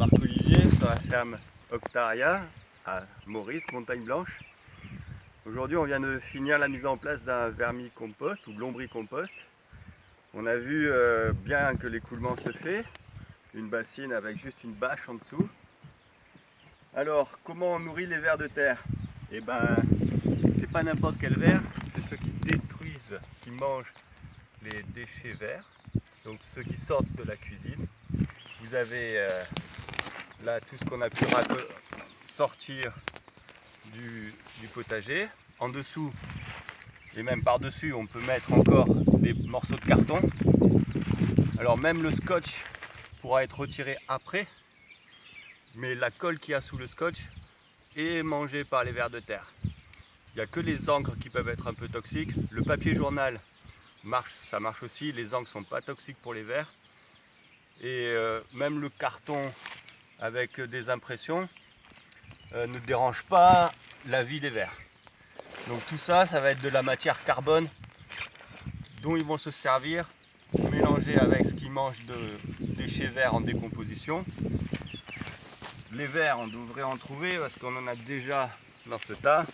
Marc-Olivier sur la ferme Octaria à Maurice, Montagne Blanche. Aujourd'hui on vient de finir la mise en place d'un vermicompost ou lombricompost. On a vu bien que l'écoulement se fait, une bassine avec juste une bâche en dessous. Alors comment on nourrit les vers de terre? Eh ben c'est pas n'importe quel ver, c'est ceux qui détruisent, qui mangent les déchets verts, donc ceux qui sortent de la cuisine. Vous avez là tout ce qu'on a pu sortir du potager. En dessous et même par-dessus, on peut mettre encore des morceaux de carton. Alors même le scotch pourra être retiré après, mais la colle qu'il y a sous le scotch est mangée par les vers de terre. Il n'y a que les encres qui peuvent être un peu toxiques. Le papier journal ça marche aussi. Les encres ne sont pas toxiques pour les vers. Et même le carton avec des impressions ne dérange pas la vie des vers. Donc tout ça, ça va être de la matière carbone dont ils vont se servir, mélangée avec ce qu'ils mangent de déchets verts en décomposition. Les vers, on devrait en trouver parce qu'on en a déjà dans ce tas.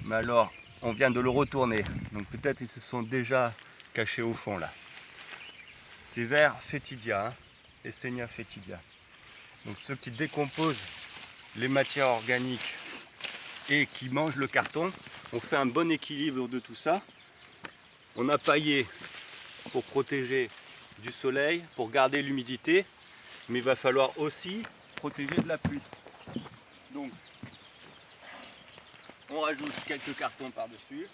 Mais alors, on vient de le retourner. Donc peut-être ils se sont déjà cachés au fond là. Ces vers Phaetidia, Eisenia Phaetidia. Donc ceux qui décomposent les matières organiques et qui mangent le carton, on fait un bon équilibre de tout ça. On a paillé pour protéger du soleil, pour garder l'humidité, mais il va falloir aussi protéger de la pluie. Donc on rajoute quelques cartons par-dessus.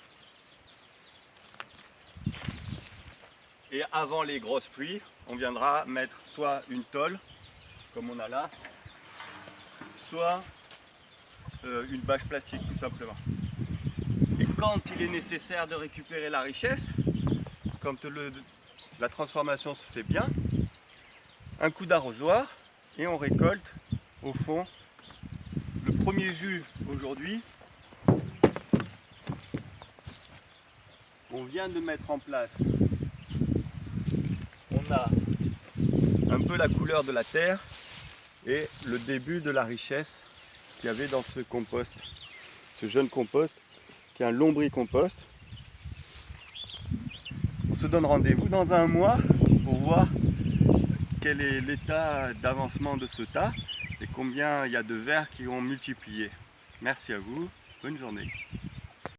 Et avant les grosses pluies, on viendra mettre soit une tôle, comme on a là, soit une bâche plastique tout simplement. Et quand il est nécessaire de récupérer la richesse, quand la transformation se fait bien, un coup d'arrosoir et on récolte au fond le premier jus aujourd'hui. On vient de mettre en place. On a un peu la couleur de la terre et le début de la richesse qu'il y avait dans ce compost, ce jeune compost qui est un lombricompost. On se donne rendez-vous dans un mois pour voir quel est l'état d'avancement de ce tas et combien il y a de vers qui ont multiplié. Merci à vous, bonne journée.